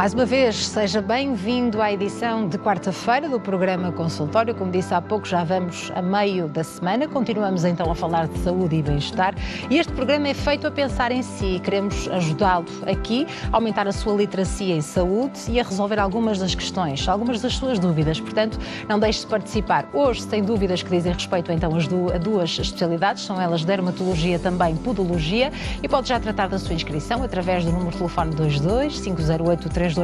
Mais uma vez, seja bem-vindo à edição de quarta-feira do programa Consultório. Como disse há pouco, já vamos a meio da semana. Continuamos então a falar de saúde e bem-estar. E este programa é feito a pensar em si. Queremos ajudá-lo aqui a aumentar a sua literacia em saúde e a resolver algumas das questões, algumas das suas dúvidas. Portanto, não deixe de participar. Hoje, se tem dúvidas que dizem respeito então a duas especialidades, são elas dermatologia, também podologia, e pode já tratar da sua inscrição através do número de telefone 22 508 3297.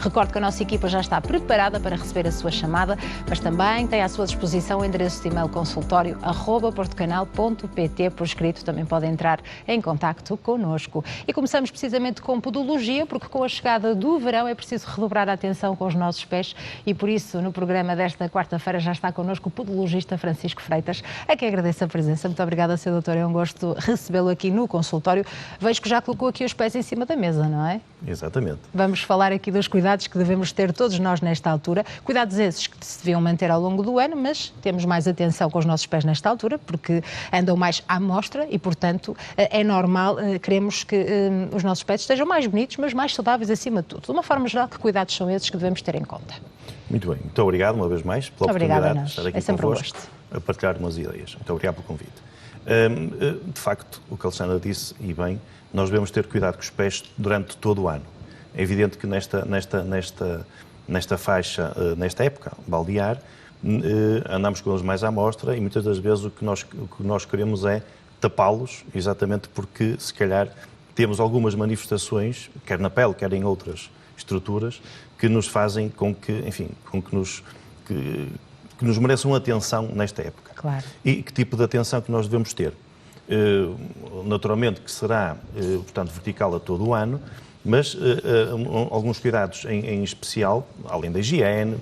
Recordo que a nossa equipa já está preparada para receber a sua chamada, mas também tem à sua disposição o endereço de e-mail consultório@portocanal.pt. Por escrito também pode entrar em contacto connosco. E começamos precisamente com podologia, porque com a chegada do verão é preciso redobrar a atenção com os nossos pés e por isso no programa desta quarta-feira já está connosco o podologista Francisco Freitas, a quem agradeço a presença. Muito obrigada, Sr. Doutor, é um gosto recebê-lo aqui no consultório. Vejo que já colocou aqui os pés em cima da mesa, não é? Exatamente. Vamos falar aqui dos cuidados que devemos ter todos nós nesta altura. Cuidados esses que se deviam manter ao longo do ano, mas temos mais atenção com os nossos pés nesta altura, porque andam mais à mostra e, portanto, é normal, queremos que os nossos pés estejam mais bonitos, mas mais saudáveis acima de tudo. De uma forma geral, que cuidados são esses que devemos ter em conta? Muito bem. Muito obrigado uma vez mais pela oportunidade de estar aqui convosco a partilhar umas ideias. Muito obrigado pelo convite. De facto, o que a Alexandra disse, e bem, nós devemos ter cuidado com os pés durante todo o ano. É evidente que nesta faixa, nesta época balnear, andamos com eles mais à mostra e muitas das vezes o que nós queremos é tapá-los, exatamente porque se calhar temos algumas manifestações, quer na pele, quer em outras estruturas, que nos fazem com que, enfim, que nos mereçam atenção nesta época. Claro. E que tipo de atenção que nós devemos ter? Naturalmente que será, portanto, vertical a todo o ano, mas alguns cuidados em especial, além da higiene,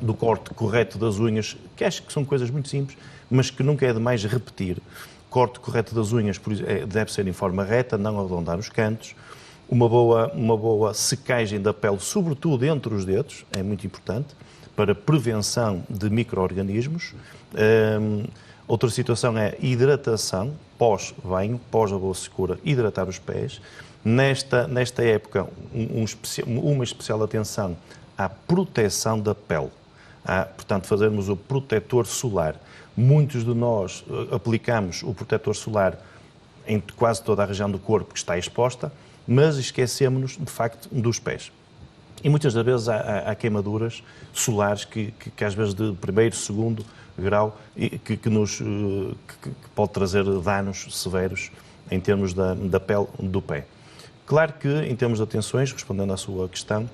do corte correto das unhas, que acho que são coisas muito simples, mas que nunca é demais repetir. Corte correto das unhas deve ser em forma reta, não arredondar os cantos. Uma boa secagem da pele, sobretudo entre os dedos, é muito importante, para prevenção de micro-organismos. Outra situação é hidratação, pós-banho, pós a boa secura, hidratar os pés. Nesta época, uma especial atenção à proteção da pele. Portanto, fazermos o protetor solar. Muitos de nós aplicamos o protetor solar em quase toda a região do corpo que está exposta, mas esquecemos-nos, de facto, dos pés. E muitas das vezes há queimaduras solares que às vezes de primeiro, segundo grau, que pode trazer danos severos em termos da pele do pé. Claro que, em termos de atenções, respondendo à sua questão,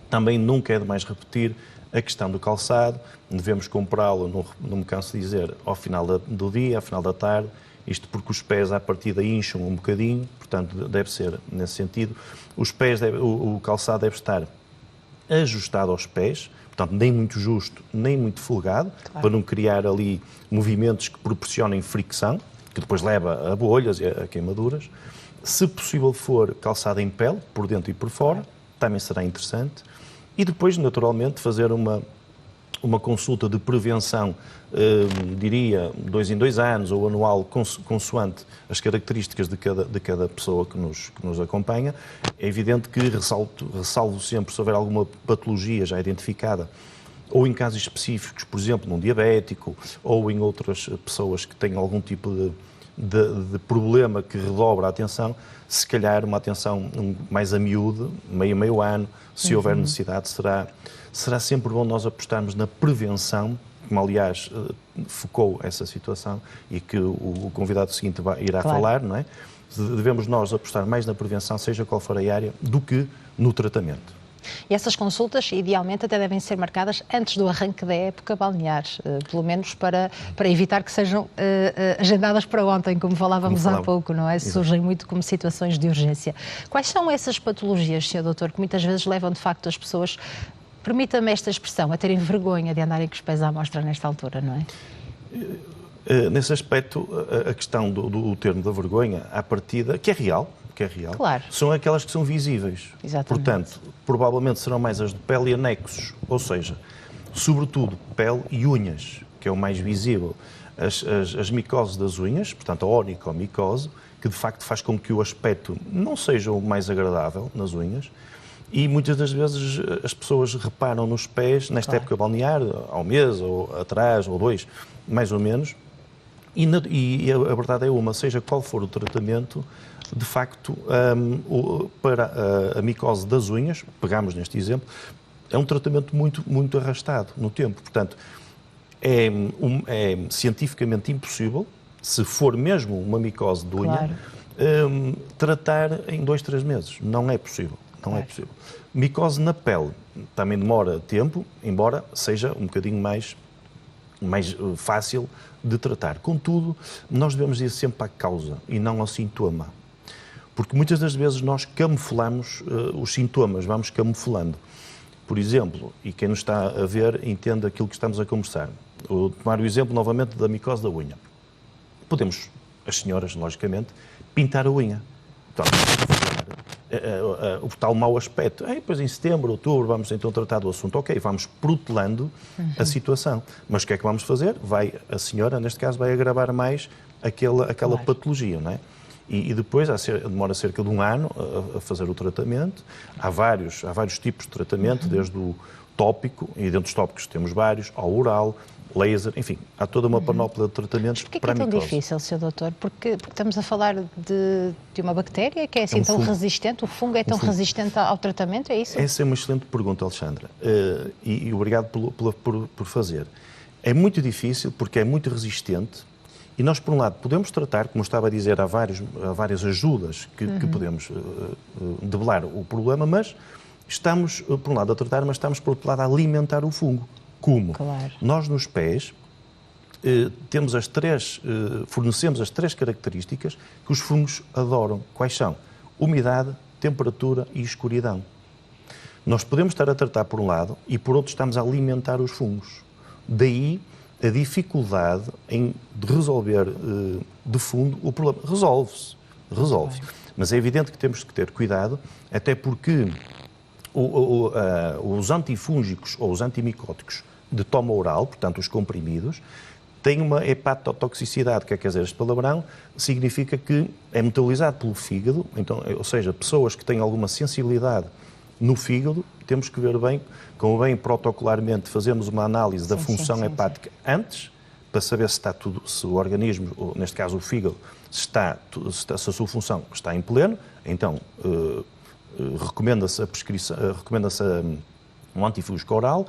também nunca é demais repetir a questão do calçado. Devemos comprá-lo, não me canso de dizer, ao final do dia, ao final da tarde, isto porque os pés à partida incham um bocadinho, portanto deve ser nesse sentido. Os pés, o calçado deve estar ajustado aos pés, portanto nem muito justo, nem muito folgado, claro, para não criar ali movimentos que proporcionem fricção, que depois leva a bolhas e a queimaduras. Se possível for calçado em pele, por dentro e por fora, também será interessante. E depois, naturalmente, fazer uma consulta de prevenção, diria, 2 em 2 anos ou anual, consoante as características de cada pessoa que nos acompanha. É evidente que ressalvo sempre se houver alguma patologia já identificada, ou em casos específicos, por exemplo, num diabético, ou em outras pessoas que têm algum tipo de problema que redobra a atenção, se calhar uma atenção mais a miúdo, meio ano, se houver necessidade, será sempre bom nós apostarmos na prevenção, como aliás focou essa situação e que o convidado seguinte irá falar, não é? Devemos nós apostar mais na prevenção, seja qual for a área, do que no tratamento. E essas consultas, idealmente, até devem ser marcadas antes do arranque da época balnear, pelo menos para evitar que sejam agendadas para ontem, como falávamos há pouco, não é? Surgem muito como situações de urgência. Quais são essas patologias, Sr. Doutor, que muitas vezes levam, de facto, as pessoas, permita-me esta expressão, a terem vergonha de andarem com os pés à mostra nesta altura, não é? Nesse aspecto, a questão do termo da vergonha, à partida, que é real, claro, são aquelas que são visíveis. Exatamente. Portanto, provavelmente serão mais as de pele e anexos, ou seja, sobretudo pele e unhas, que é o mais visível. As micoses das unhas, portanto a onychomicose, que de facto faz com que o aspecto não seja o mais agradável nas unhas, E muitas das vezes as pessoas reparam nos pés, nesta época balnear, há um mês, ou atrás, ou 2, mais ou menos, e a verdade é uma, seja qual for o tratamento, de facto, para a micose das unhas, pegamos neste exemplo, é um tratamento muito arrastado no tempo. Portanto, é cientificamente impossível, se for mesmo uma micose de unha, tratar em 2, 3 meses. Não é possível. Não é possível. Micose na pele também demora tempo, embora seja um bocadinho mais fácil de tratar. Contudo, nós devemos ir sempre à causa e não ao sintoma. Porque muitas das vezes nós camuflamos os sintomas, vamos camuflando. Por exemplo, e quem nos está a ver entende aquilo que estamos a conversar. Vou tomar o exemplo novamente da micose da unha. Podemos, as senhoras, logicamente, pintar a unha. Então, o tal mau aspecto. Depois em setembro, outubro, vamos então tratar do assunto. Ok, vamos protelando a situação. Mas o que é que vamos fazer? A senhora, neste caso, vai agravar mais aquela patologia, não é? E depois demora cerca de 1 ano a fazer o tratamento. Há vários tipos de tratamento, desde o tópico, e dentro dos tópicos temos vários, ao oral, laser, enfim, há toda uma panóplia de tratamentos para a micose. Porquê é tão difícil, Sr. Doutor? Porque estamos a falar de uma bactéria que é assim tão resistente, o fungo é tão resistente ao tratamento, é isso? Essa é uma excelente pergunta, Alexandra, e obrigado por fazer. É muito difícil porque é muito resistente. E nós, por um lado, podemos tratar, como estava a dizer, há várias ajudas que podemos debelar o problema, mas estamos, por um lado, a tratar, mas estamos, por outro lado, a alimentar o fungo. Como? Claro. Nós, nos pés, fornecemos as 3 características que os fungos adoram. Quais são? Umidade, temperatura e escuridão. Nós podemos estar a tratar por um lado e, por outro, estamos a alimentar os fungos. Daí a dificuldade de resolver de fundo o problema. Resolve-se. Mas é evidente que temos que ter cuidado, até porque os antifúngicos ou os antimicóticos de toma oral, portanto os comprimidos, têm uma hepatotoxicidade, que quer dizer, este palavrão, significa que é metabolizado pelo fígado, então, ou seja, pessoas que têm alguma sensibilidade no fígado, temos que ver bem, convém protocolarmente fazermos uma análise da função hepática antes, para saber se está tudo, se o organismo, ou neste caso o fígado, se a sua função está em pleno, então recomenda-se um antifúngico oral.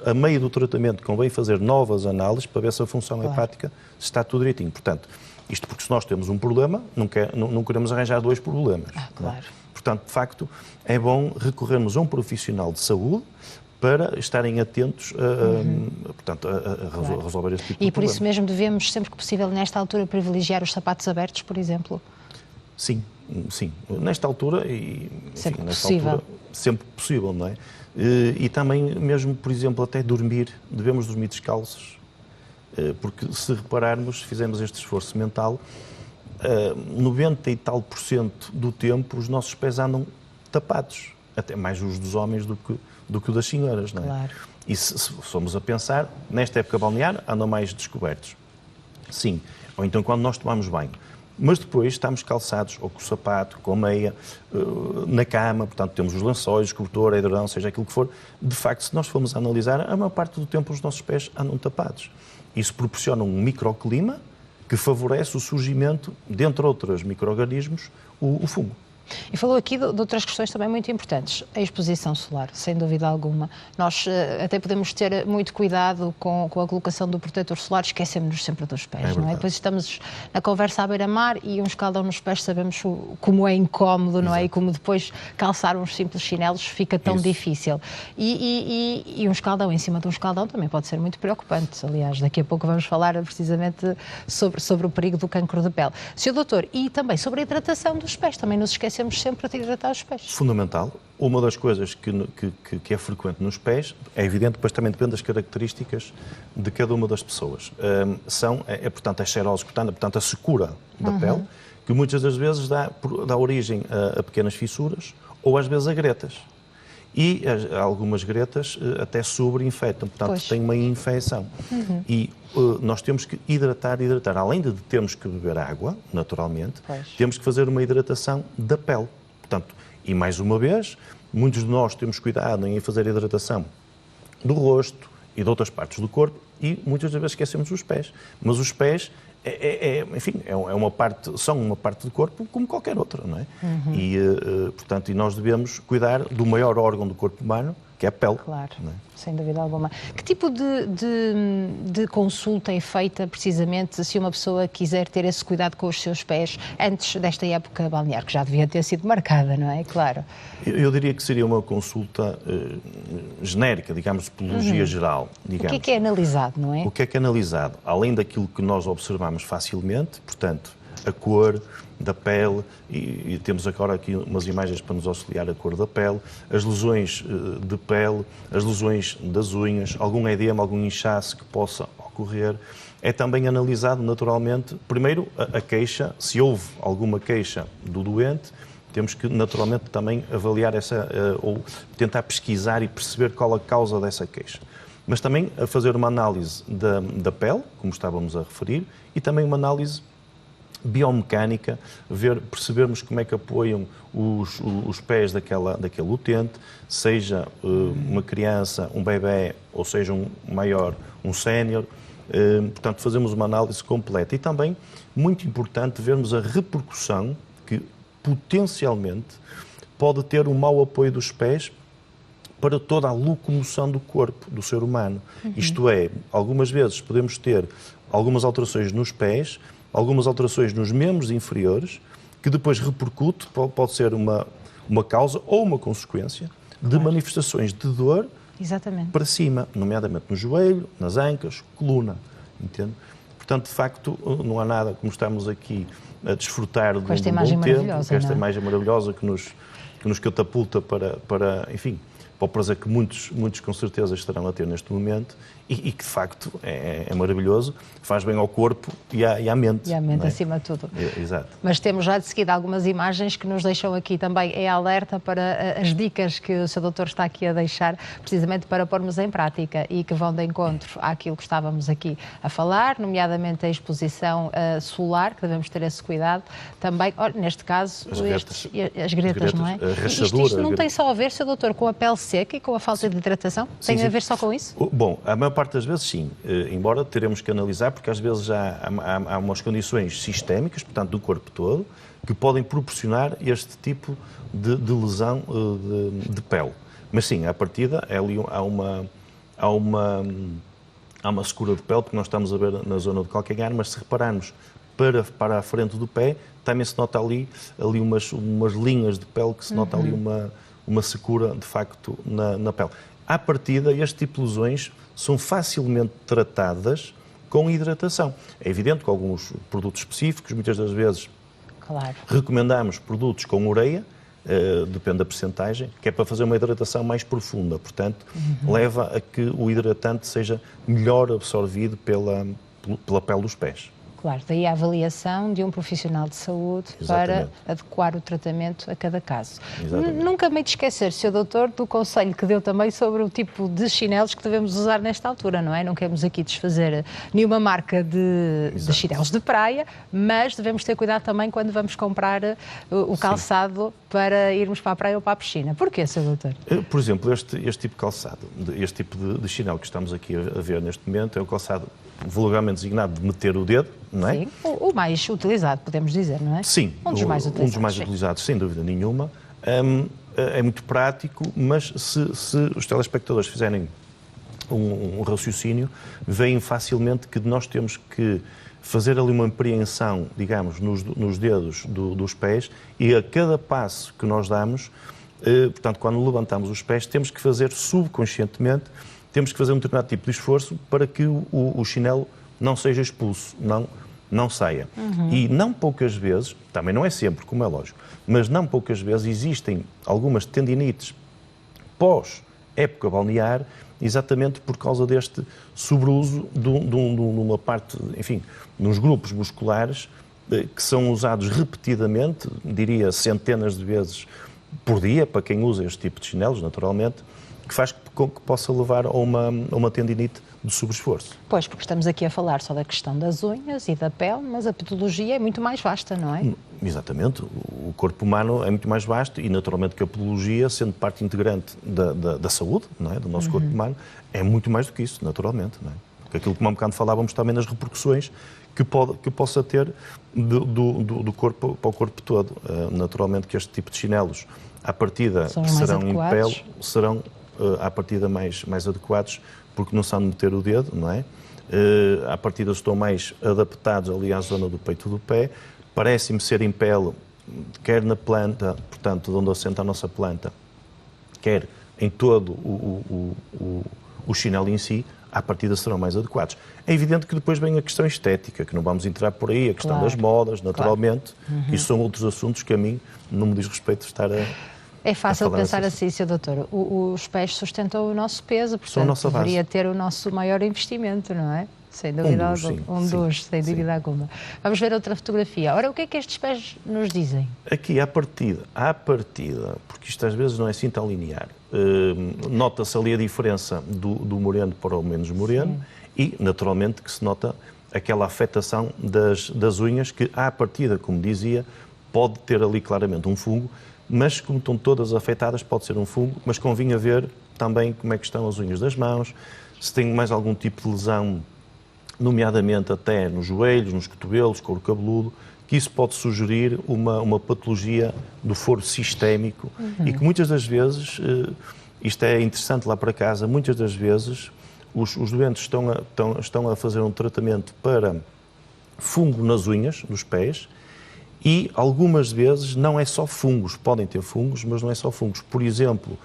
A meio do tratamento convém fazer novas análises para ver se a função hepática está tudo direitinho. Portanto, isto porque se nós temos um problema, não queremos arranjar 2 problemas. Claro. Portanto, de facto, é bom recorrermos a um profissional de saúde para estarem atentos a resolver este tipo de problema. E por isso mesmo devemos, sempre que possível, nesta altura, privilegiar os sapatos abertos, por exemplo? Sim. Nesta altura, sempre possível, não é? E também, mesmo, por exemplo, até devemos dormir descalços, porque se repararmos, fizemos este esforço mental, 90 e tal % do tempo os nossos pés andam tapados, até mais os dos homens do que o das senhoras, não é? Claro. E se formos a pensar, nesta época balnear, andam mais descobertos. Sim. Ou então quando nós tomamos banho. Mas depois estamos calçados, ou com o sapato, com a meia, na cama, portanto temos os lençóis, o cobertor, a edredão, seja aquilo que for. De facto, se nós formos analisar, a maior parte do tempo os nossos pés andam tapados. Isso proporciona um microclima que favorece o surgimento, dentre outros micro-organismos, o fungo. E falou aqui de outras questões também muito importantes. A exposição solar, sem dúvida alguma. Nós até podemos ter muito cuidado com a colocação do protetor solar, esquecemos-nos sempre dos pés, não é? Depois estamos na conversa à beira-mar e um escaldão nos pés, sabemos como é incómodo, não é? E como depois calçar uns simples chinelos fica tão difícil. E um escaldão em cima de um escaldão também pode ser muito preocupante. Aliás, daqui a pouco vamos falar precisamente sobre o perigo do cancro de pele. Sr. Doutor, e também sobre a hidratação dos pés, também nos esquecemos sempre de hidratar os pés. Fundamental. Uma das coisas que é frequente nos pés, é evidente, depois também depende das características de cada uma das pessoas. Portanto, a xerose cutânea, portanto, a secura da pele, que muitas das vezes dá origem a pequenas fissuras ou às vezes a gretas. E algumas gretas até sobreinfetam, portanto, tem uma infecção. E nós temos que hidratar. Além de termos que beber água, naturalmente, temos que fazer uma hidratação da pele. Portanto, e mais uma vez, muitos de nós temos cuidado em fazer a hidratação do rosto e de outras partes do corpo e muitas das vezes esquecemos os pés. Mas os pés, enfim, são uma parte do corpo como qualquer outra, não é? E, portanto, nós devemos cuidar do maior órgão do corpo humano, que é a pele. Claro, não é? Sem dúvida alguma. Que tipo de consulta é feita, precisamente, se uma pessoa quiser ter esse cuidado com os seus pés antes desta época balnear, que já devia ter sido marcada, não é? Claro. Eu diria que seria uma consulta genérica, digamos, de podologia geral. Digamos. O que é analisado, não é? O que é analisado? Além daquilo que nós observamos facilmente, portanto, a cor da pele, e temos agora aqui umas imagens para nos auxiliar a cor da pele, as lesões de pele, as lesões das unhas, algum edema, algum inchaço que possa ocorrer. É também analisado naturalmente, primeiro, a queixa, se houve alguma queixa do doente, temos que naturalmente também avaliar ou tentar pesquisar e perceber qual a causa dessa queixa. Mas também a fazer uma análise da pele, como estávamos a referir, e também uma análise biomecânica, percebermos como é que apoiam os pés daquele utente, seja uma criança, um bebê, ou seja um maior, um sénior. Portanto, fazemos uma análise completa. E também, muito importante, vermos a repercussão que potencialmente pode ter um mau apoio dos pés para toda a locomoção do corpo do ser humano. Isto é, algumas vezes podemos ter algumas alterações nos pés, algumas alterações nos membros inferiores, que depois repercute, pode ser uma causa ou uma consequência de manifestações de dor. Exatamente. Para cima, nomeadamente no joelho, nas ancas, coluna, entende? Portanto, de facto, não há nada como estamos aqui a desfrutar de um bom tempo, com esta imagem maravilhosa que nos catapulta para, enfim, para o prazer que muitos com certeza estarão a ter neste momento e que de facto é maravilhoso, faz bem ao corpo e à mente. E à mente, acima de tudo. Exato. Mas temos já de seguida algumas imagens que nos deixam aqui também em alerta para as dicas que o Sr. Doutor está aqui a deixar, precisamente para pormos em prática e que vão de encontro àquilo que estávamos aqui a falar, nomeadamente a exposição solar, que devemos ter esse cuidado. Também, neste caso, as gretas, não é? Isto não tem só a ver, Sr. Doutor, com a pele seca e com a falta de hidratação? Tem a ver só com isso? Bom, a maior parte das vezes sim, embora teremos que analisar, porque às vezes há umas condições sistémicas, portanto do corpo todo, que podem proporcionar este tipo de lesão de pele. Mas sim, à partida há uma secura de pele, porque nós estamos a ver na zona do calcanhar, mas se repararmos para a frente do pé, também se nota ali umas linhas de pele, que se nota ali uma secura, de facto, na pele. À partida, este tipo de lesões são facilmente tratadas com hidratação. É evidente que alguns produtos específicos, muitas das vezes, recomendamos produtos com ureia, depende da percentagem, que é para fazer uma hidratação mais profunda. Portanto, leva a que o hidratante seja melhor absorvido pela pele dos pés. Claro, daí a avaliação de um profissional de saúde. Exatamente. Para adequar o tratamento a cada caso. Nunca me de esquecer, Sr. Doutor, do conselho que deu também sobre o tipo de chinelos que devemos usar nesta altura, não é? Não queremos aqui desfazer nenhuma marca de chinelos de praia, mas devemos ter cuidado também quando vamos comprar o calçado para irmos para a praia ou para a piscina. Porquê, Sr. Doutor? Por exemplo, este tipo de calçado, este tipo de chinelo que estamos aqui a ver neste momento, é o calçado vulgarmente designado de meter o dedo, não é? Sim, o mais utilizado, podemos dizer, não é? Sim, um dos mais utilizados. Um dos mais utilizados, sem dúvida nenhuma. É muito prático, mas se os telespectadores fizerem um raciocínio, veem facilmente que nós temos que fazer ali uma apreensão, digamos, nos dedos dos pés, e a cada passo que nós damos, portanto, quando levantamos os pés, temos que fazer subconscientemente, temos que fazer um determinado tipo de esforço para que o chinelo não seja expulso, não saia. E não poucas vezes, também não é sempre, como é lógico, mas não poucas vezes existem algumas tendinites pós-época balnear, exatamente por causa deste sobreuso de uma parte, enfim, nos grupos musculares que são usados repetidamente, diria centenas de vezes por dia, para quem usa este tipo de chinelos, naturalmente, que faz com que possa levar a uma tendinite de sobreesforço. Pois, porque estamos aqui a falar só da questão das unhas e da pele, mas a patologia é muito mais vasta, não é? Exatamente. O corpo humano é muito mais vasto e, naturalmente, que a podologia, sendo parte integrante da saúde, não é? Do nosso corpo humano, é muito mais do que isso, naturalmente. Não é? Porque aquilo que há um bocado falávamos também nas repercussões que possa ter do corpo para o corpo todo. Naturalmente que este tipo de chinelos, à partida, que serão em pele, serão à partida mais adequados, porque não são de meter o dedo, não é? À partida estão mais adaptados ali à zona do peito do pé. Parece-me ser em pele, quer na planta, portanto, de onde assenta a nossa planta, quer em todo o chinelo em si, à partida serão mais adequados. É evidente que depois vem a questão estética, que não vamos entrar por aí, a questão das modas, naturalmente. Isso são outros assuntos que a mim não me diz respeito de estar a... É fácil pensar assim, Sr. Doutor. Os pés sustentam o nosso peso, portanto, deveria ter o nosso maior investimento, não é? Sem dúvida alguma. Sem dúvida alguma. Vamos ver outra fotografia. Ora, o que é que estes pés nos dizem? Aqui, à partida, porque isto às vezes não é assim tão linear, nota-se ali a diferença do moreno para o menos moreno e, naturalmente, que se nota aquela afetação das unhas que, à partida, como dizia, pode ter ali claramente um fungo, mas como estão todas afetadas, pode ser um fungo, mas convinha ver também como é que estão as unhas das mãos, se tem mais algum tipo de lesão, nomeadamente até nos joelhos, nos cotovelos, couro cabeludo, que isso pode sugerir uma patologia do foro sistémico e que muitas das vezes, isto é interessante lá para casa, muitas das vezes os doentes estão a fazer um tratamento para fungo nas unhas dos pés e algumas vezes não é só fungos, podem ter fungos, mas não é só fungos. Por exemplo,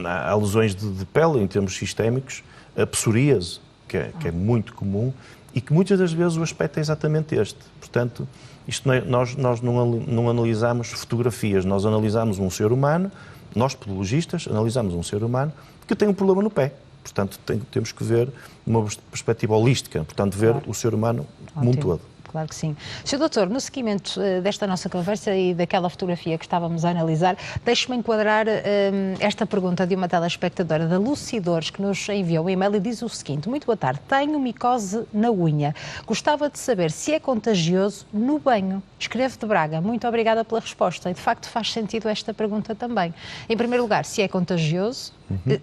há lesões de pele em termos sistémicos, a psoríase, que é muito comum e que muitas das vezes o aspecto é exatamente este. Portanto, isto não é, nós não analisamos fotografias, nós analisamos um ser humano, nós podologistas analisamos um ser humano que tem um problema no pé. Portanto, temos que ver uma perspectiva holística, portanto, ver o ser humano como um todo. Claro que sim. Sr. Doutor, no seguimento desta nossa conversa e daquela fotografia que estávamos a analisar, deixe-me enquadrar esta pergunta de uma telespectadora da Lucidores, que nos enviou um e-mail e diz o seguinte: muito boa tarde, tenho micose na unha. Gostava de saber se é contagioso no banho. Escrevo de Braga. Muito obrigada pela resposta. E, de facto, faz sentido esta pergunta também. Em primeiro lugar, se é contagioso,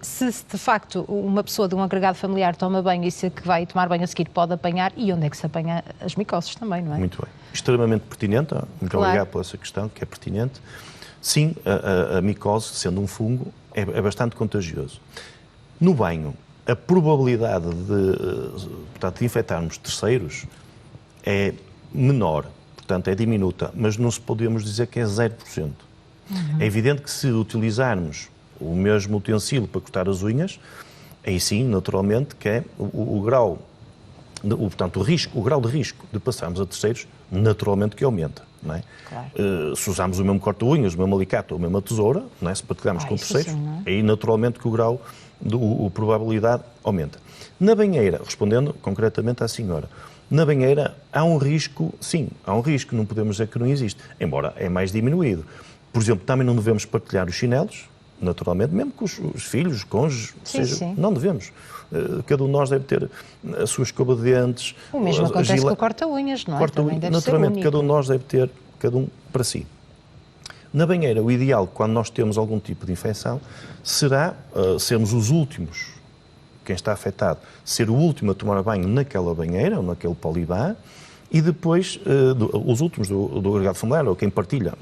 se de facto uma pessoa de um agregado familiar toma banho e se que vai tomar banho a seguir pode apanhar, e onde é que se apanha as micoses também, não é? Muito bem. Extremamente pertinente. Muito obrigado por essa questão, que é pertinente. Sim, a micose, sendo um fungo, é bastante contagioso. No banho, a probabilidade de infectarmos terceiros é menor, portanto é diminuta, mas não se podemos dizer que é 0%. É evidente que se utilizarmos o mesmo utensílio para cortar as unhas, aí sim, naturalmente, que é o grau de risco de passarmos a terceiros, naturalmente que aumenta. Não é? Claro. Se usarmos o mesmo corta-unhas, o mesmo alicate ou a mesma tesoura, não é? Se partilharmos com terceiros, sim, aí naturalmente que o grau, a probabilidade aumenta. Na banheira, respondendo concretamente à senhora, na banheira há um risco, sim, há um risco, não podemos dizer que não existe, embora é mais diminuído. Por exemplo, também não devemos partilhar os chinelos, naturalmente, mesmo com os filhos, os cônjuges, sim. Não devemos. Cada um de nós deve ter a sua escova de dentes. O mesmo acontece com o corta-unhas, não é? Naturalmente, cada um de nós deve ter, cada um para si. Na banheira, o ideal, quando nós temos algum tipo de infecção, será sermos os últimos, quem está afetado, ser o último a tomar banho naquela banheira, ou naquele polibá, e depois, os últimos do agregado familiar, ou quem partilha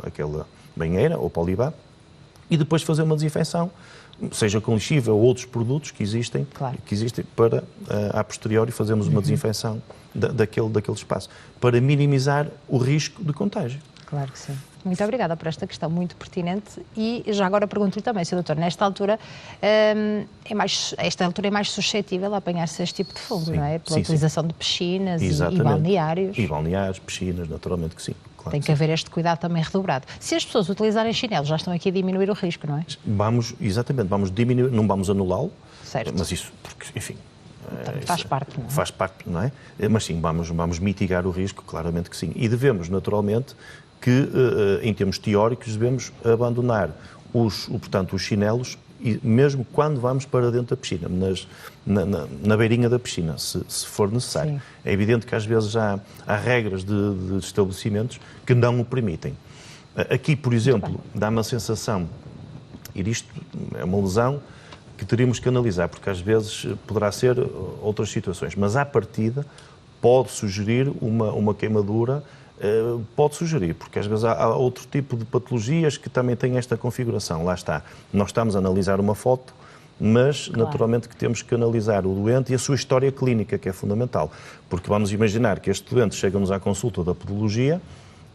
aquela banheira, ou polibá, e depois fazer uma desinfecção, seja com lixívia ou outros produtos que existem, para, a posteriori, fazermos uma desinfecção daquele espaço, para minimizar o risco de contágio. Claro que sim. Muito obrigada por esta questão muito pertinente e já agora pergunto-lhe também, Sr. Doutor, nesta altura esta altura é mais suscetível a apanhar-se este tipo de fungo, não é? Pela utilização de piscinas e balneários. E balneários, piscinas, naturalmente que sim. Claro, tem que haver este cuidado também redobrado. Se as pessoas utilizarem chinelos, já estão aqui a diminuir o risco, não é? Vamos diminuir, não vamos anulá-lo, certo. Mas isso, porque, enfim... faz parte, não é? Faz parte, não é? Mas sim, vamos mitigar o risco, claramente que sim. E devemos, naturalmente, que, em termos teóricos, devemos abandonar os chinelos e mesmo quando vamos para dentro da piscina, na beirinha da piscina, se for necessário. Sim. É evidente que às vezes há regras de estabelecimentos que não o permitem. Aqui, por exemplo, dá-me a sensação, e isto é uma lesão que teríamos que analisar, porque às vezes poderá ser outras situações, mas à partida pode sugerir uma queimadura, pode sugerir, porque às vezes há outro tipo de patologias que também têm esta configuração. Lá está, nós estamos a analisar uma foto, mas naturalmente que temos que analisar o doente e a sua história clínica, que é fundamental, porque vamos imaginar que este doente chega-nos à consulta da podologia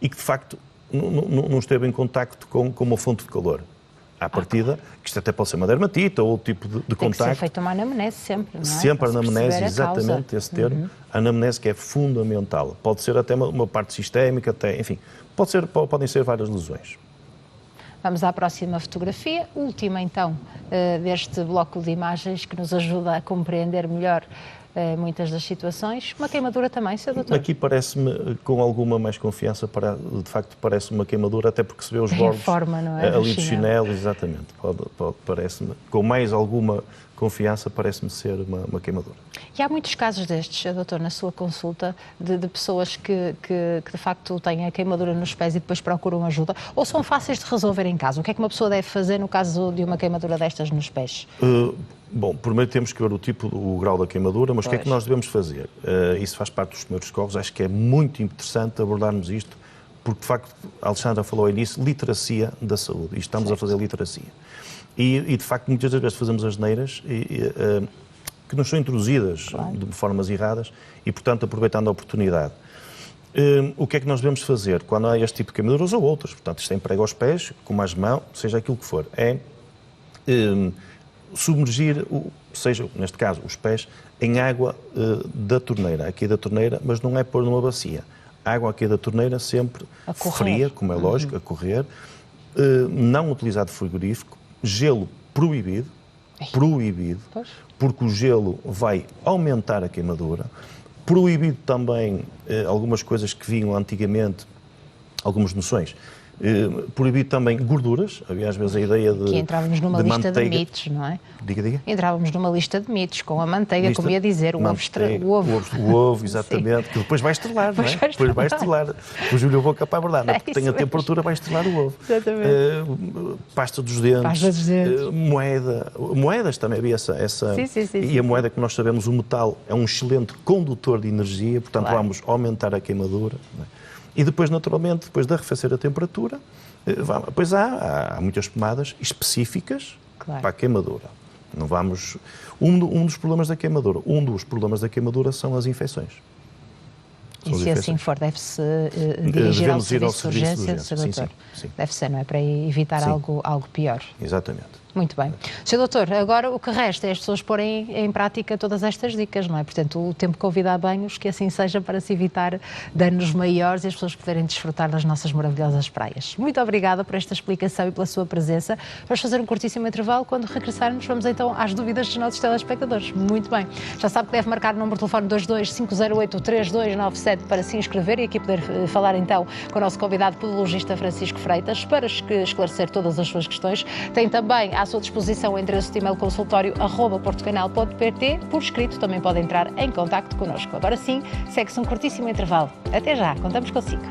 e que de facto não esteve em contacto com uma fonte de calor. À partida, que isto até pode ser uma dermatite ou outro tipo de contacto. Tem que ser feita uma anamnese sempre, não é? Sempre a anamnese, exatamente esse termo. A anamnese que é fundamental. Pode ser até uma parte sistémica, enfim, podem ser várias lesões. Vamos à próxima fotografia, última então deste bloco de imagens que nos ajuda a compreender melhor muitas das situações. Uma queimadura também, Sr. Doutor? Aqui parece-me, com alguma mais confiança, de facto parece uma queimadura, até porque se vê os bordos não é? ali do chinelo, exatamente. Parece-me, com mais alguma confiança, parece-me ser uma queimadura. E há muitos casos destes, Sr. Doutor, na sua consulta, de pessoas que de facto têm a queimadura nos pés e depois procuram ajuda, ou são fáceis de resolver em casa? O que é que uma pessoa deve fazer no caso de uma queimadura destas nos pés? Bom, primeiro temos que ver o grau da queimadura, mas o que é que nós devemos fazer? Isso faz parte dos primeiros socorros, acho que é muito interessante abordarmos isto, porque de facto, a Alexandra falou ao início, literacia da saúde, e estamos a fazer literacia. E de facto, muitas das vezes fazemos asneiras que nos são introduzidas de formas erradas e, portanto, aproveitando a oportunidade. O que é que nós devemos fazer quando há este tipo de queimaduras ou outras? Portanto, isto tem prego aos pés, com mais mão, seja aquilo que for, é submergir, seja, neste caso, os pés, em água da torneira, aqui da torneira, mas não é pôr numa bacia. A água aqui da torneira sempre fria, como é lógico, a correr, não utilizado frigorífico, gelo proibido, porque o gelo vai aumentar a queimadura, proibido também algumas coisas que vinham antigamente, algumas noções, proibido também gorduras, havia às vezes a ideia de... Que entrávamos numa lista manteiga. de mitos, não é? Diga. Entrávamos numa lista de mitos, com a manteiga, como ia dizer, o ovo, exatamente, que depois vai estrelar, não é? Depois vai estrelar. O Júlio a boca para a verdade, não é? Porque tem a temperatura, vai estrelar o ovo. Exatamente. Pasta dos dentes, moedas também havia essa... E a moeda, que nós sabemos, o metal é um excelente condutor de energia, portanto vamos aumentar a queimadura, não é? E depois, naturalmente, depois de arrefecer a temperatura, depois há muitas pomadas específicas para a queimadura. Não vamos... Um dos problemas da queimadura são as infecções. E se assim for, deve-se dirigir ao serviço de urgência, Sr. Doutor? Sim. Deve ser, não é? Para evitar algo pior. Exatamente. Muito bem. Sr. Doutor, agora o que resta é as pessoas porem em prática todas estas dicas, não é? Portanto, o tempo que houve de banhos, que assim seja, para se evitar danos maiores e as pessoas poderem desfrutar das nossas maravilhosas praias. Muito obrigada por esta explicação e pela sua presença. Vamos fazer um curtíssimo intervalo. Quando regressarmos, vamos então às dúvidas dos nossos telespectadores. Muito bem. Já sabe que deve marcar o número de telefone 22-508-3297 para se inscrever e aqui poder falar então com o nosso convidado podologista Francisco Freitas para esclarecer todas as suas questões. Tem também à sua disposição o endereço de e-mail consultório@portucanal.pt. Por escrito também pode entrar em contacto connosco. Agora sim, segue-se um curtíssimo intervalo. Até já, contamos consigo.